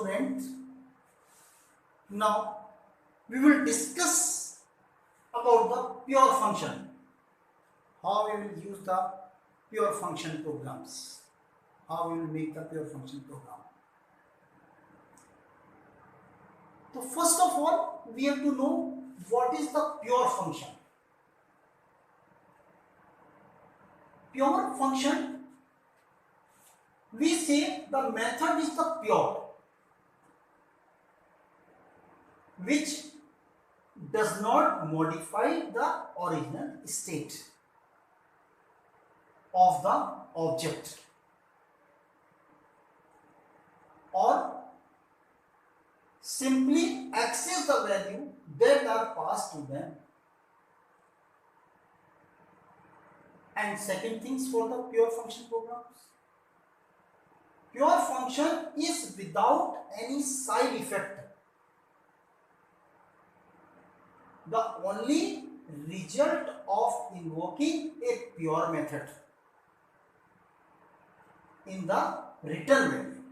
students, now we will discuss about the pure function. How we will use the pure function programs. How we will make the pure function program. So first of all, we have to know what is the pure function. Pure function, we say the method is the pure, which does not modify the original state of the object, or simply access the value that are passed to them. And second things for the pure function programs, pure function is without any side effect. The only result of invoking a pure method in the return value.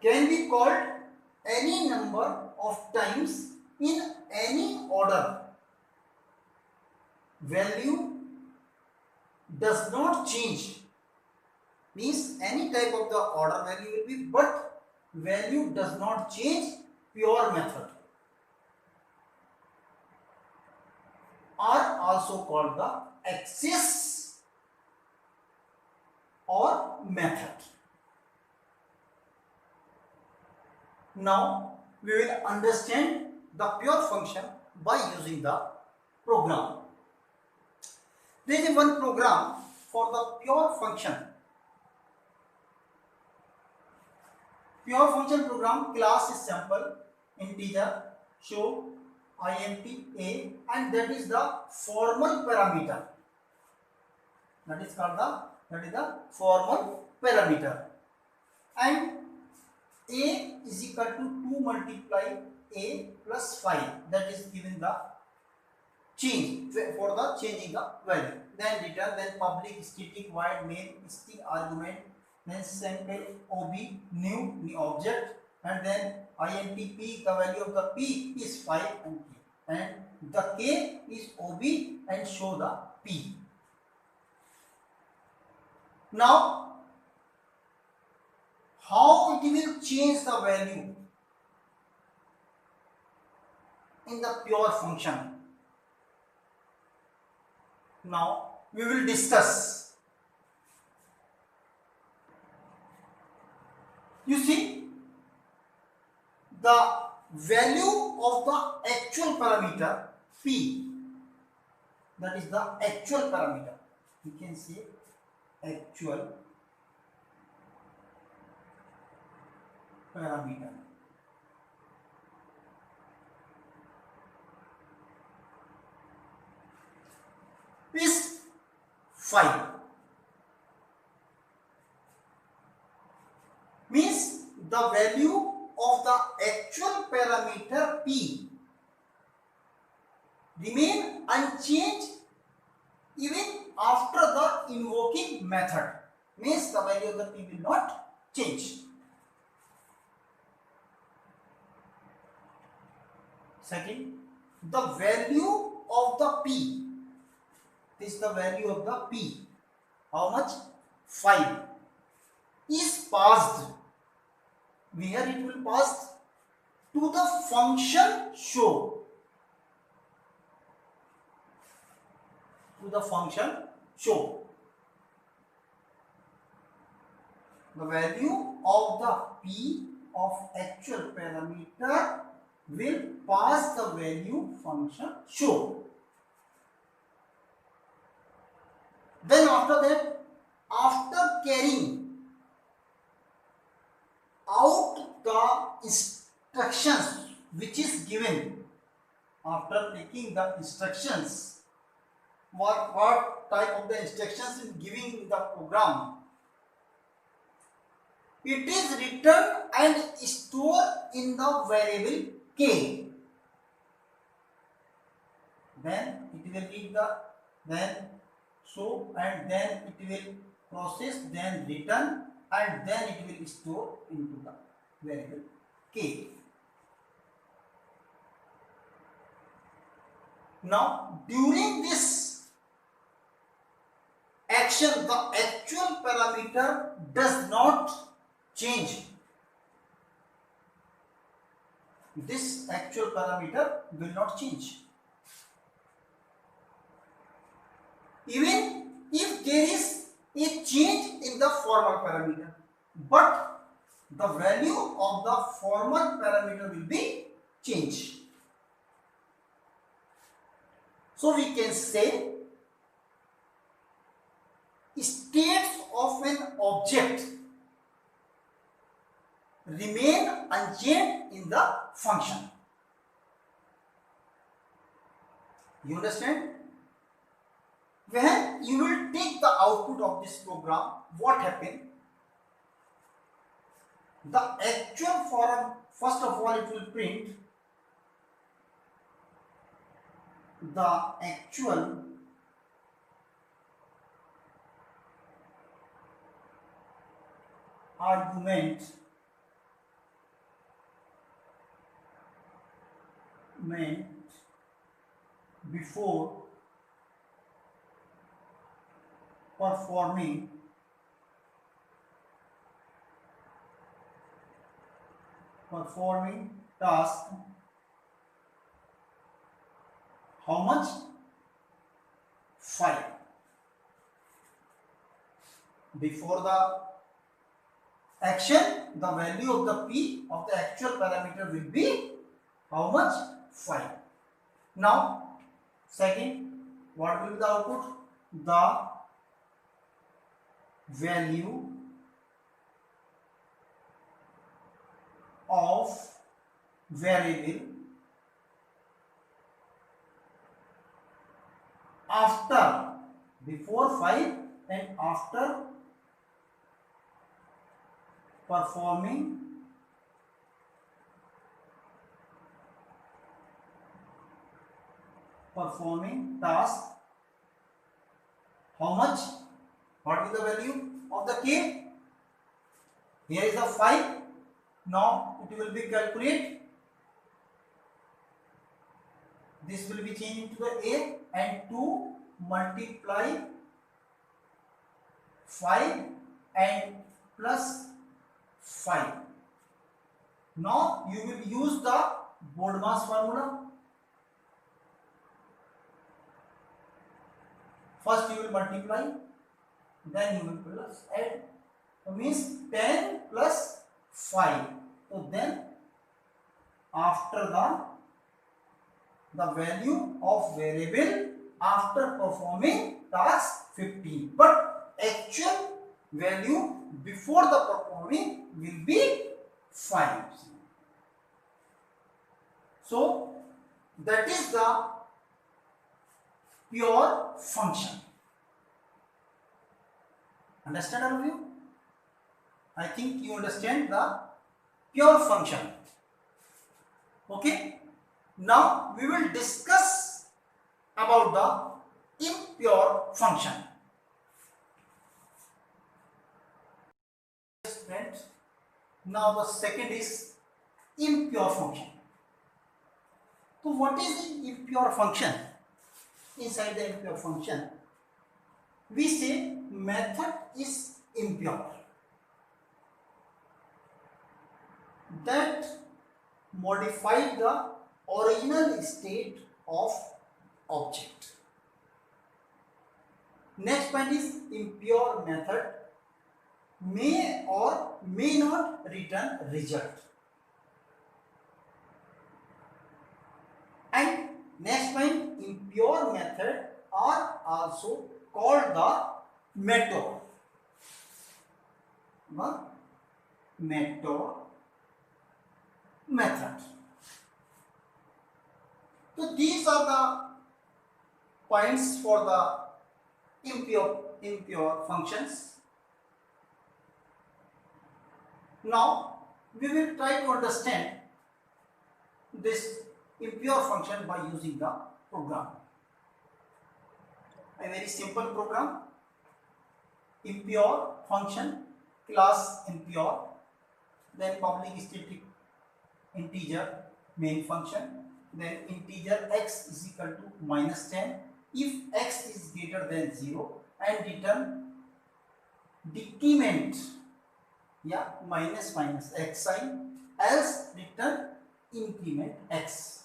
Can be called any number of times in any order. Value does not change, means any type of the order value will be, but value does not change, pure method, are also called the access or method. Now we will understand the pure function by using the program. There is one program for the pure function. Pure function program class is sample, integer, show, int a, and that is the formal parameter. That is called the formal parameter. And a is equal to 2 multiply a plus 5. That is given the change for the changing the value. Then return, then public static void main string argument, then sample ob new object, and then int p, the value of the p is 5 and k, and the k is ob and show the p. Now how it will change the value in the pure function? Now we will discuss. You see, the value of the actual parameter p, that is the actual parameter, you can say actual parameter, is 5. Means the value of the actual parameter p remain unchanged even after the invoking method. Means the value of the p will not change. Second, the value of the p, this is the value of the p, how much? 5, is passed. Where it will pass? To the function show. To the function show. The value of the p of actual parameter will pass the value function show. Then after that, after carrying out the instructions which is given, after taking the instructions, what type of the instructions is giving the program, it is written and stored in the variable k. Then it will read the, then so, and then it will process, then return, and then it will store into the variable k. Now during this action, the actual parameter does not change. This actual parameter will not change. Even if there is a change in the formal parameter, but the value of the formal parameter will be changed. So we can say states of an object remain unchanged in the function. You understand? When you will take the output of this program, what happened? The actual form, first of all, it will print the actual argument meant before performing task. How much? 5. Before the action, the value of the p of the actual parameter will be how much? 5. Now second, what will be the output? The value of variable after, before 5 and after performing task. How much? What is the value of the k? Here is the 5. Now it will be calculate. This will be changed into the a, and 2 multiply 5 and plus 5. Now you will use the Bodmas formula. First you will multiply, then you will plus add. So means 10 plus 5. So then after the value of variable after performing task 15, but actual value before the performing will be 5. So that is the pure function. Understand, all of you? I think you understand the pure function. Okay. Now we will discuss about the impure function. Now the second is impure function. So what is the impure function? Inside the impure function, we say method is impure. That modify the original state of object. Next point is impure method may or may not return result. And next point, impure method are also called the method. Method. So these are the points for the impure functions. Now we will try to understand this impure function by using the program. A very simple program. impure function class impure, then public static integer main function, then integer x is equal to -10 if x is greater than 0, and return decrement, yeah, minus minus x sign, else return increment x.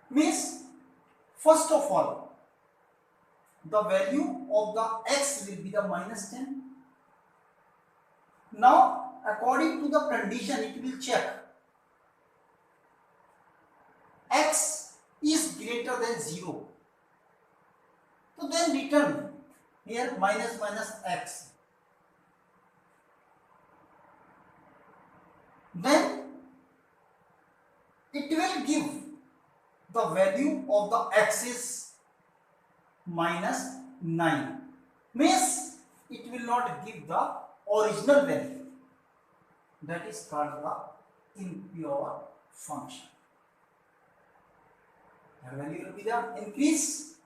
Means first of all the value of the x will be the -10. Now according to the condition it will check x is greater than 0, so then return here minus minus x. Then it will give the value of the x is -9. Means it will not give the original value. That is called the impure function. The value will be the increase.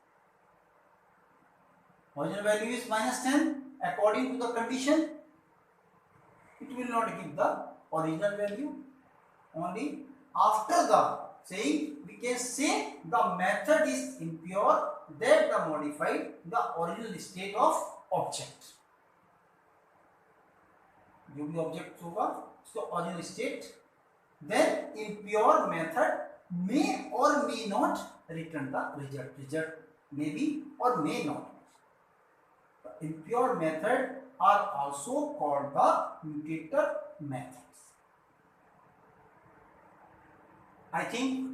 Original value is -10. According to the condition, it will not give the original value. Only after the saying, we can say the method is impure, that the modified the original state of object. जो भी object होगा उसका original state, then impure method may or may not return the result. Result may be or may not. The impure method are also called the mutator methods. I think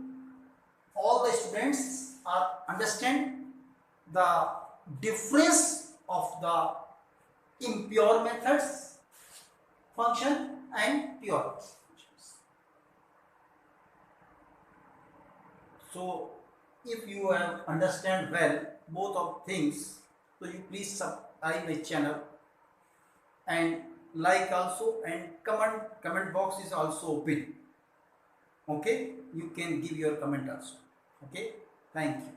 all the students are understand the difference of the impure methods function and pure functions. So if you have understand well both of things, so you please subscribe my channel and like also, and comment box is also open. Okay, you can give your comment also. Okay, thank you.